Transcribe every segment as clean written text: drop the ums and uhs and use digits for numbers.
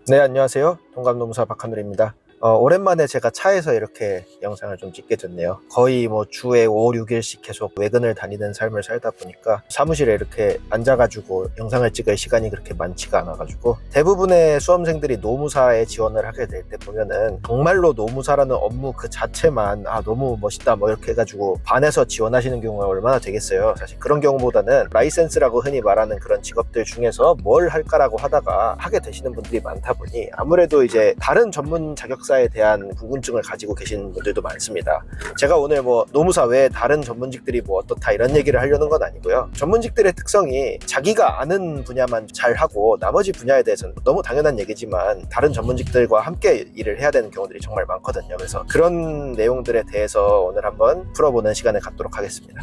네, 안녕하세요. 동감노무사 박하늘입니다. 오랜만에 제가 차에서 이렇게 영상을 좀 찍게 됐네요. 거의 뭐 주에 5, 6일씩 계속 외근을 다니는 삶을 살다 보니까 사무실에 이렇게 앉아가지고 영상을 찍을 시간이 그렇게 많지가 않아가지고 대부분의 수험생들이 노무사에 지원을 하게 될 때 보면은 정말로 노무사라는 업무 그 자체만 너무 멋있다 뭐 이렇게 해가지고 반해서 지원하시는 경우가 얼마나 되겠어요. 사실 그런 경우보다는 라이센스라고 흔히 말하는 그런 직업들 중에서 뭘 할까라고 하다가 하게 되시는 분들이 많다 보니 아무래도 이제 다른 전문 자격사에 대한 궁금증을 가지고 계신 분들도 많습니다. 제가 오늘 뭐 노무사 외에 다른 전문직들이 뭐 어떻다 이런 얘기를 하려는 건 아니고요. 전문직들의 특성이 자기가 아는 분야만 잘하고 나머지 분야에 대해서는 너무 당연한 얘기지만 다른 전문직들과 함께 일을 해야 되는 경우들이 정말 많거든요. 그래서 그런 내용들에 대해서 오늘 한번 풀어보는 시간을 갖도록 하겠습니다.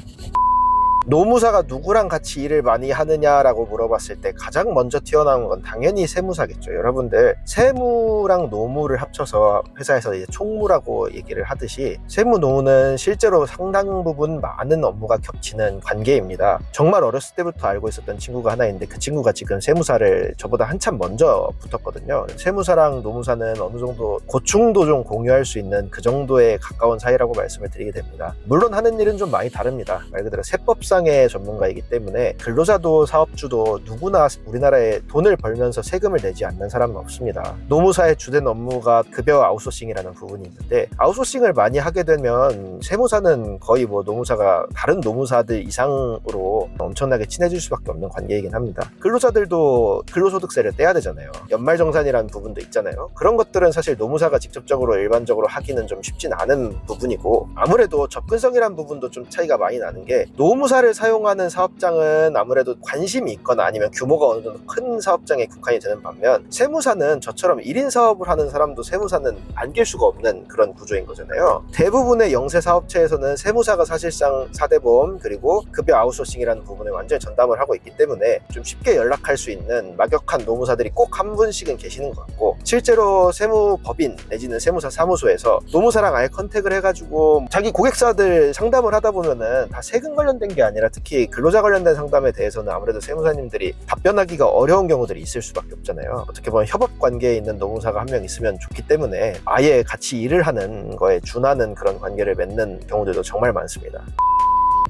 노무사가 누구랑 같이 일을 많이 하느냐라고 물어봤을 때 가장 먼저 튀어나온 건 당연히 세무사겠죠. 여러분들 세무랑 노무를 합쳐서 회사에서 이제 총무라고 얘기를 하듯이 세무 노무는 실제로 상당 부분 많은 업무가 겹치는 관계입니다. 정말 어렸을 때부터 알고 있었던 친구가 하나 있는데 그 친구가 지금 세무사를 저보다 한참 먼저 붙었거든요. 세무사랑 노무사는 어느 정도 고충도 좀 공유할 수 있는 그 정도에 가까운 사이라고 말씀을 드리게 됩니다. 물론 하는 일은 좀 많이 다릅니다. 말 그대로 세법 상의 전문가이기 때문에 근로자도 사업주도 누구나 우리나라에 돈을 벌면서 세금을 내지 않는 사람은 없습니다. 노무사의 주된 업무가 급여 아웃소싱이라는 부분이 있는데 아웃소싱을 많이 하게 되면 세무사는 거의 뭐 노무사가 다른 노무사들 이상으로 엄청나게 친해질 수밖에 없는 관계이긴 합니다. 근로자들도 근로소득세를 떼야 되잖아요. 연말정산이라는 부분도 있잖아요. 그런 것들은 사실 노무사가 직접적으로 일반적으로 하기는 좀 쉽진 않은 부분이고 아무래도 접근성이라는 부분도 좀 차이가 많이 나는 게 노무사를 사용하는 사업장은 아무래도 관심이 있거나 아니면 규모가 어느 정도 큰 사업장에 국한이 되는 반면 세무사는 저처럼 1인 사업을 하는 사람도 세무사는 안길 수가 없는 그런 구조인 거잖아요. 대부분의 영세 사업체에서는 세무사가 사실상 사대보험 그리고 급여 아웃소싱이라는 부분에 완전히 전담을 하고 있기 때문에 좀 쉽게 연락할 수 있는 막역한 노무사들이 꼭 한 분씩은 계시는 것 같고 실제로 세무법인 내지는 세무사 사무소에서 노무사랑 아예 컨택을 해가지고 자기 고객사들 상담을 하다 보면은 다 세금 관련된 게 아니라 특히 근로자 관련된 상담에 대해서는 아무래도 세무사님들이 답변하기가 어려운 경우들이 있을 수밖에 없잖아요. 어떻게 보면 협업 관계에 있는 노무사가 한 명 있으면 좋기 때문에 아예 같이 일을 하는 거에 준하는 그런 관계를 맺는 경우들도 정말 많습니다.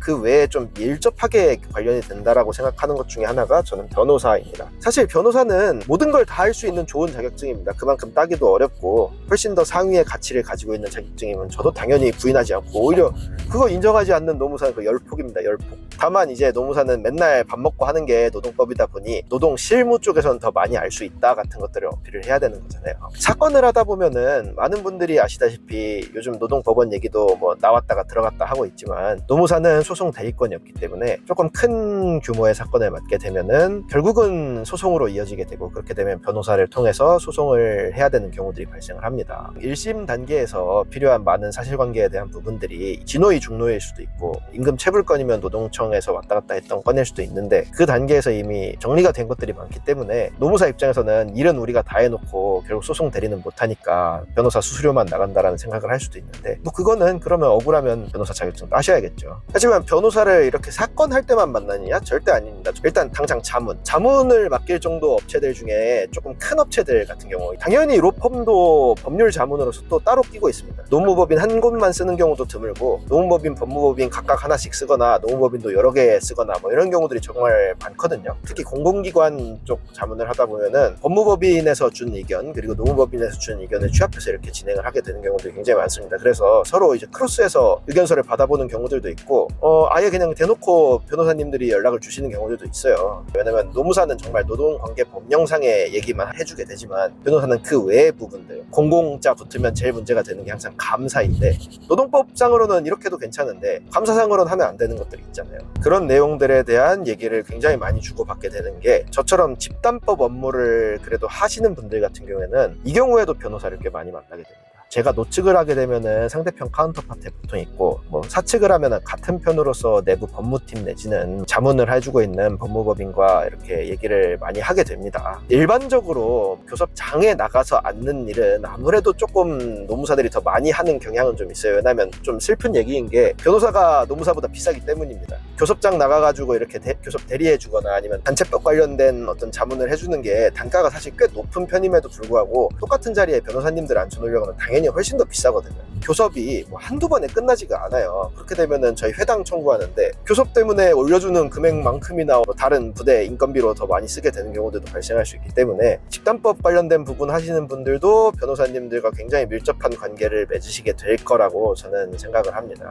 그 외에 좀 밀접하게 관련이 된다라고 생각하는 것 중에 하나가 저는 변호사입니다. 사실 변호사는 모든 걸 다 할 수 있는 좋은 자격증입니다. 그만큼 따기도 어렵고 훨씬 더 상위의 가치를 가지고 있는 자격증이면 저도 당연히 부인하지 않고 오히려 그거 인정하지 않는 노무사는 그 열폭입니다. 열폭. 다만 이제 노무사는 맨날 밥 먹고 하는 게 노동법이다 보니 노동 실무 쪽에서는 더 많이 알 수 있다 같은 것들을 어필을 해야 되는 거잖아요. 사건을 하다 보면은 많은 분들이 아시다시피 요즘 노동법원 얘기도 뭐 나왔다가 들어갔다 하고 있지만 노무사는 소송 대리권이 없기 때문에 조금 큰 규모의 사건을 맡게 되면은 결국은 소송으로 이어지게 되고 그렇게 되면 변호사를 통해서 소송을 해야 되는 경우들이 발생을 합니다. 1심 단계에서 필요한 많은 사실관계에 대한 부분들이 진호위 중노위일 수도 있고 임금 체불건이면 노동청에서 왔다 갔다 했던 건일 수도 있는데 그 단계에서 이미 정리가 된 것들이 많기 때문에 노무사 입장에서는 일은 우리가 다 해놓고 결국 소송 대리는 못하니까 변호사 수수료만 나간다라는 생각을 할 수도 있는데 뭐 그거는 그러면 억울하면 변호사 자격증 따셔야겠죠. 하지만 변호사를 이렇게 사건 할 때만 만나느냐? 절대 아닙니다. 일단 당장 자문을 맡길 정도 업체들 중에 조금 큰 업체들 같은 경우 당연히 로펌도 법률 자문으로서 또 따로 끼고 있습니다. 노무법인 한 곳만 쓰는 경우도 드물고 노무법인, 법무법인 각각 하나씩 쓰거나 노무법인도 여러 개 쓰거나 뭐 이런 경우들이 정말 많거든요. 특히 공공기관 쪽 자문을 하다 보면은 법무법인에서 준 의견 그리고 노무법인에서 준 의견을 취합해서 이렇게 진행을 하게 되는 경우들이 굉장히 많습니다. 그래서 서로 이제 크로스해서 의견서를 받아보는 경우들도 있고 아예 그냥 대놓고 변호사님들이 연락을 주시는 경우들도 있어요. 왜냐면 노무사는 정말 노동관계 법령상의 얘기만 해주게 되지만 변호사는 그 외의 부분들 공공자 붙으면 제일 문제가 되는 게 항상 감사인데 노동법상으로는 이렇게도 괜찮은데 감사상으로는 하면 안 되는 것들이 있잖아요. 그런 내용들에 대한 얘기를 굉장히 많이 주고받게 되는 게 저처럼 집단법 업무를 그래도 하시는 분들 같은 경우에는 이 경우에도 변호사를 꽤 많이 만나게 됩니다. 제가 노측을 하게 되면은 상대편 카운터파트에 보통 있고, 뭐 사측을 하면은 같은 편으로서 내부 법무팀 내지는 자문을 해주고 있는 법무법인과 이렇게 얘기를 많이 하게 됩니다. 일반적으로 교섭장에 나가서 앉는 일은 아무래도 조금 노무사들이 더 많이 하는 경향은 좀 있어요. 왜냐면 좀 슬픈 얘기인 게 변호사가 노무사보다 비싸기 때문입니다. 교섭장 나가가지고 이렇게 교섭 대리해주거나 아니면 단체법 관련된 어떤 자문을 해주는 게 단가가 사실 꽤 높은 편임에도 불구하고 똑같은 자리에 변호사님들 앉혀놓으려고 하면 당연히 훨씬 더 비싸거든요. 교섭이 뭐 한두 번에 끝나지가 않아요. 그렇게 되면은 저희 회당 청구하는데 교섭 때문에 올려주는 금액만큼이나 뭐 다른 부대 인건비로 더 많이 쓰게 되는 경우들도 발생할 수 있기 때문에 집단법 관련된 부분 하시는 분들도 변호사님들과 굉장히 밀접한 관계를 맺으시게 될 거라고 저는 생각을 합니다.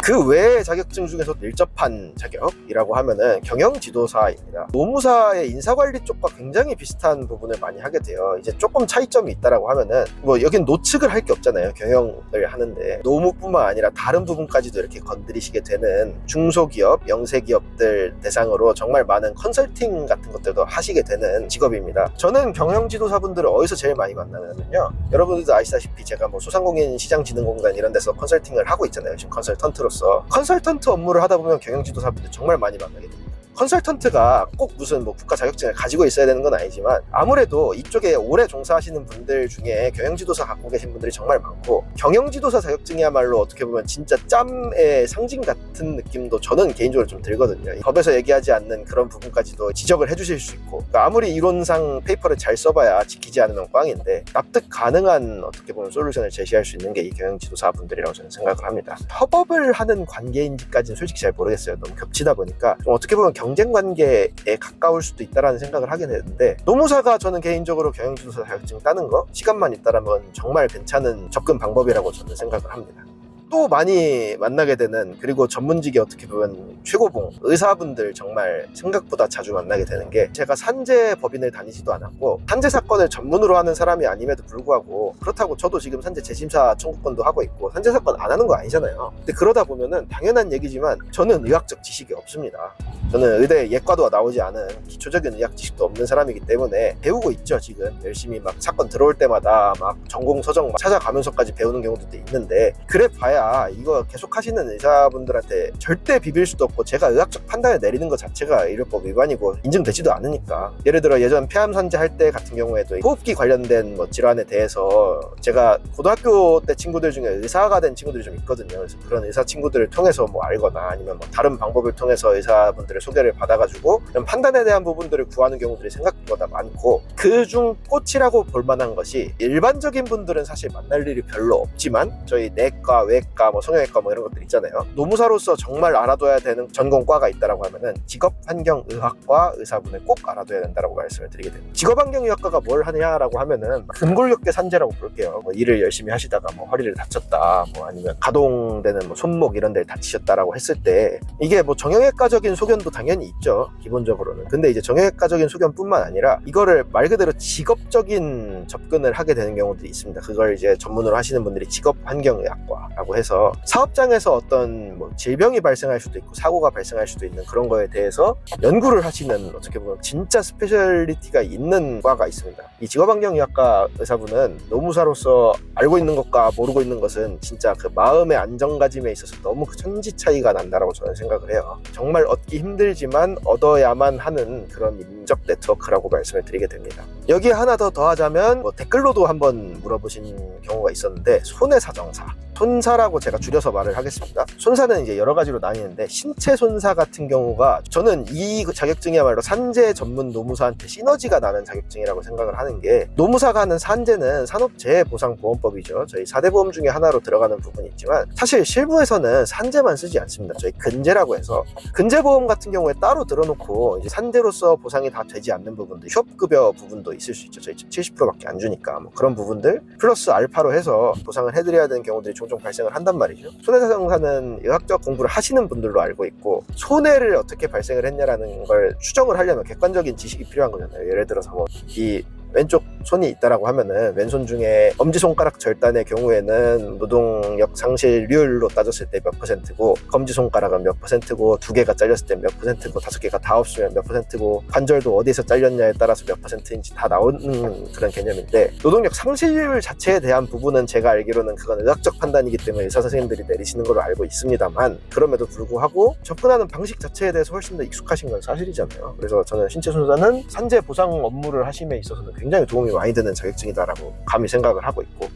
그 외의 자격증 중에서 밀접한 자격이라고 하면은 경영지도사입니다. 노무사의 인사관리 쪽과 굉장히 비슷한 부분을 많이 하게 돼요. 이제 조금 차이점이 있다라고 하면은 뭐 여긴 노측을 할 게 없잖아요. 경영을 하는데 노무뿐만 아니라 다른 부분까지도 이렇게 건드리시게 되는 중소기업, 영세기업들 대상으로 정말 많은 컨설팅 같은 것들도 하시게 되는 직업입니다. 저는 경영지도사분들을 어디서 제일 많이 만나냐면요. 여러분들도 아시다시피 제가 뭐 소상공인 시장진흥공단 이런 데서 컨설팅을 하고 있잖아요. 지금 컨설턴트로서. 컨설턴트 업무를 하다 보면 경영지도사분들 정말 많이 만나게 됩니다. 컨설턴트가 꼭 무슨 뭐 국가 자격증을 가지고 있어야 되는 건 아니지만 아무래도 이쪽에 오래 종사하시는 분들 중에 경영지도사 갖고 계신 분들이 정말 많고 경영지도사 자격증이야말로 어떻게 보면 진짜 짬의 상징 같은 느낌도 저는 개인적으로 좀 들거든요. 법에서 얘기하지 않는 그런 부분까지도 지적을 해주실 수 있고 그러니까 아무리 이론상 페이퍼를 잘 써봐야 지키지 않으면 꽝인데 납득 가능한 어떻게 보면 솔루션을 제시할 수 있는 게 이 경영지도사 분들이라고 저는 생각을 합니다. 협업을 하는 관계인지까지는 솔직히 잘 모르겠어요. 너무 겹치다 보니까 좀 어떻게 보면 경쟁 관계에 가까울 수도 있다라는 생각을 하게 되는데 노무사가 저는 개인적으로 경영지도사 자격증 따는 거 시간만 있다라면 정말 괜찮은 접근 방법이라고 저는 생각을 합니다. 또 많이 만나게 되는 그리고 전문직이 어떻게 보면 최고봉 의사분들 정말 생각보다 자주 만나게 되는 게 제가 산재 법인을 다니지도 않았고 산재 사건을 전문으로 하는 사람이 아님에도 불구하고 그렇다고 저도 지금 산재 재심사 청구권도 하고 있고 산재 사건 안 하는 거 아니잖아요. 근데 그러다 보면은 당연한 얘기지만 저는 의학적 지식이 없습니다. 저는 의대 예과도 나오지 않은 기초적인 의학 지식도 없는 사람이기 때문에 배우고 있죠. 지금 열심히 막 사건 들어올 때마다 막 전공 서적 막 찾아가면서까지 배우는 경우도 있는데 그래 봐야 이거 계속 하시는 의사분들한테 절대 비빌 수도 없고 제가 의학적 판단을 내리는 것 자체가 의료법 위반이고 인증되지도 않으니까 예를 들어 예전 폐암 산재 할 때 같은 경우에도 호흡기 관련된 뭐 질환에 대해서 제가 고등학교 때 친구들 중에 의사가 된 친구들이 좀 있거든요. 그래서 그런 의사 친구들을 통해서 뭐 알거나 아니면 뭐 다른 방법을 통해서 의사분들의 소개를 받아가지고 그런 판단에 대한 부분들을 구하는 경우들이 생각보다 많고 그중 꽃이라고 볼 만한 것이 일반적인 분들은 사실 만날 일이 별로 없지만 저희 내과, 외과, 뭐 성형외과 뭐 이런 것들 있잖아요. 노무사로서 정말 알아둬야 되는 전공과가 있다라고 하면은 직업환경의학과 의사분을 꼭 알아둬야 된다라고 말씀을 드리게 됩니다. 직업환경의학과가 뭘 하느냐라고 하면은 근골격계 산재라고 볼게요. 뭐 일을 열심히 하시다가 뭐 허리를 다쳤다, 뭐 아니면 가동되는 뭐 손목 이런 데를 다치셨다라고 했을 때 이게 뭐 정형외과적인 소견도 당연히 있죠. 기본적으로는. 근데 이제 정형외과적인 소견뿐만 아니라 이거를 말 그대로 직업적인 접근을 하게 되는 경우들이 있습니다. 그걸 이제 전문으로 하시는 분들이 직업환경의학과라고 해서 사업장에서 어떤 뭐 질병이 발생할 수도 있고 사고가 발생할 수도 있는 그런 거에 대해서 연구를 하시는 어떻게 보면 진짜 스페셜리티가 있는 과가 있습니다. 이 직업환경의학과 의사분은 노무사로서 알고 있는 것과 모르고 있는 것은 진짜 그 마음의 안정가짐에 있어서 너무 그 천지 차이가 난다라고 저는 생각을 해요. 정말 얻기 힘들지만 얻어야만 하는 그런 인적 네트워크라고 말씀을 드리게 됩니다. 여기에 하나 더 더하자면 뭐 댓글로도 한번 물어보신 경우가 있었는데 손해사정사 손사라고 제가 줄여서 말을 하겠습니다. 손사는 이제 여러 가지로 나뉘는데 신체 손사 같은 경우가 저는 이 자격증이야말로 산재 전문 노무사한테 시너지가 나는 자격증이라고 생각을 하는 게 노무사가 하는 산재는 산업재해보상보험법이죠. 저희 4대 보험 중에 하나로 들어가는 부분이 있지만 사실 실무에서는 산재만 쓰지 않습니다. 저희 근재라고 해서 근재보험 같은 경우에 따로 들어놓고 이제 산재로서 보상이 다 되지 않는 부분들 휴업급여 부분도 있을 수 있죠. 저희 70%밖에 안 주니까 뭐 그런 부분들 플러스 알파로 해서 보상을 해드려야 되는 경우들이 종종 발생을 한단 말이죠. 손해사정사는 의학적 공부를 하시는 분들로 알고 있고 손해를 어떻게 발생을 했냐라는 걸 추정을 하려면 객관적인 지식이 필요한 거잖아요. 예를 들어서 뭐 이 왼쪽 손이 있다라고 하면은 왼손 중에 엄지손가락 절단의 경우에는 노동력 상실률로 따졌을 때 몇 퍼센트고, 검지손가락은 몇 퍼센트고, 2개가 잘렸을 때 몇 퍼센트고, 5개가 다 없으면 몇 퍼센트고, 관절도 어디에서 잘렸냐에 따라서 몇 퍼센트인지 다 나오는 그런 개념인데, 노동력 상실률 자체에 대한 부분은 제가 알기로는 그건 의학적 판단이기 때문에 의사 선생님들이 내리시는 걸로 알고 있습니다만, 그럼에도 불구하고 접근하는 방식 자체에 대해서 훨씬 더 익숙하신 건 사실이잖아요. 그래서 저는 신체손상은 산재 보상 업무를 하심에 있어서는 굉장히 도움이 많이 되는 자격증이다라고 감히 생각을 하고 있고,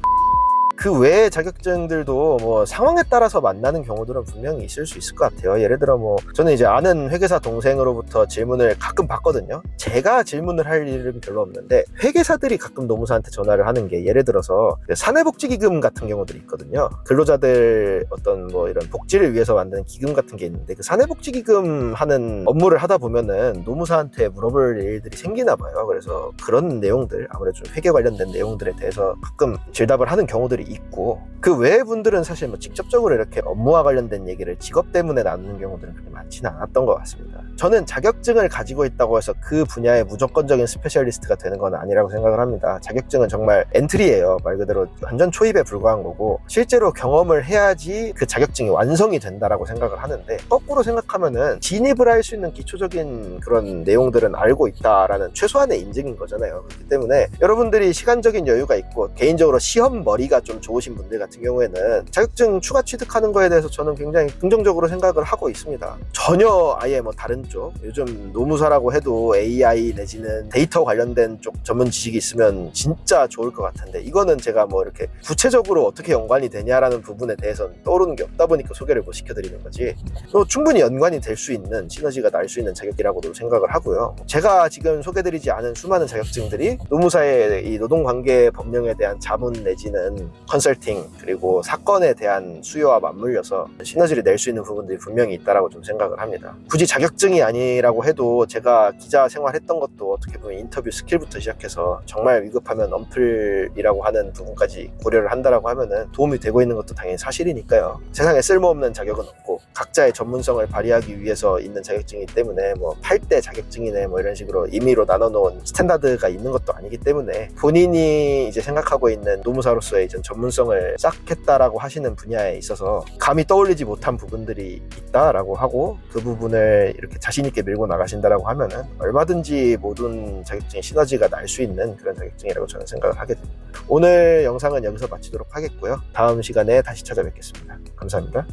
그 외의 자격증들도 뭐 상황에 따라서 만나는 경우들은 분명히 있을 수 있을 것 같아요. 예를 들어 뭐 저는 이제 아는 회계사 동생으로부터 질문을 가끔 받거든요. 제가 질문을 할 일은 별로 없는데 회계사들이 가끔 노무사한테 전화를 하는 게, 예를 들어서 사내복지기금 같은 경우들이 있거든요. 근로자들 어떤 뭐 이런 복지를 위해서 만드는 기금 같은 게 있는데, 그 사내복지기금 하는 업무를 하다 보면은 노무사한테 물어볼 일들이 생기나 봐요. 그래서 그런 내용들, 아무래도 좀 회계 관련된 내용들에 대해서 가끔 질답을 하는 경우들이 있고, 그 외의 분들은 사실 뭐 직접적으로 이렇게 업무와 관련된 얘기를 직업 때문에 나누는 경우들은 그렇게 많지는 않았던 것 같습니다. 저는 자격증을 가지고 있다고 해서 그 분야의 무조건적인 스페셜리스트가 되는 건 아니라고 생각을 합니다. 자격증은 정말 엔트리예요. 말 그대로 완전 초입에 불과한 거고, 실제로 경험을 해야지 그 자격증이 완성이 된다라고 생각을 하는데, 거꾸로 생각하면은 진입을 할 수 있는 기초적인 그런 내용들은 알고 있다라는 최소한의 인증인 거잖아요. 그렇기 때문에 여러분들이 시간적인 여유가 있고 개인적으로 시험 머리가 좀 좋으신 분들 같은 경우에는 자격증 추가 취득하는 거에 대해서 저는 굉장히 긍정적으로 생각을 하고 있습니다. 전혀 아예 뭐 다른 쪽, 요즘 노무사라고 해도 AI 내지는 데이터 관련된 쪽 전문 지식이 있으면 진짜 좋을 것 같은데, 이거는 제가 뭐 이렇게 구체적으로 어떻게 연관이 되냐라는 부분에 대해서는 떠오르는 게 없다 보니까 소개를 못 시켜드리는 거지, 또 충분히 연관이 될 수 있는, 시너지가 날 수 있는 자격이라고도 생각을 하고요. 제가 지금 소개드리지 않은 수많은 자격증들이 노무사의 이 노동관계 법령에 대한 자문 내지는 컨설팅, 그리고 사건에 대한 수요와 맞물려서 시너지를 낼 수 있는 부분들이 분명히 있다라고 좀 생각을 합니다. 굳이 자격증이 아니라고 해도 제가 기자 생활했던 것도 어떻게 보면 인터뷰 스킬부터 시작해서 정말 위급하면 언플이라고 하는 부분까지 고려를 한다라고 하면은 도움이 되고 있는 것도 당연히 사실이니까요. 세상에 쓸모없는 자격은 없고 각자의 전문성을 발휘하기 위해서 있는 자격증이기 때문에 뭐 8대 자격증이네 뭐 이런 식으로 임의로 나눠놓은 스탠다드가 있는 것도 아니기 때문에, 본인이 이제 생각하고 있는 노무사로서의 이제 전문성을 쌓겠다라고 하시는 분야에 있어서 감히 떠올리지 못한 부분들이 있다라고 하고, 그 부분을 이렇게 자신 있게 밀고 나가신다라고 하면은 얼마든지 모든 자격증의 시너지가 날 수 있는 그런 자격증이라고 저는 생각을 하게 됩니다. 오늘 영상은 여기서 마치도록 하겠고요. 다음 시간에 다시 찾아뵙겠습니다. 감사합니다.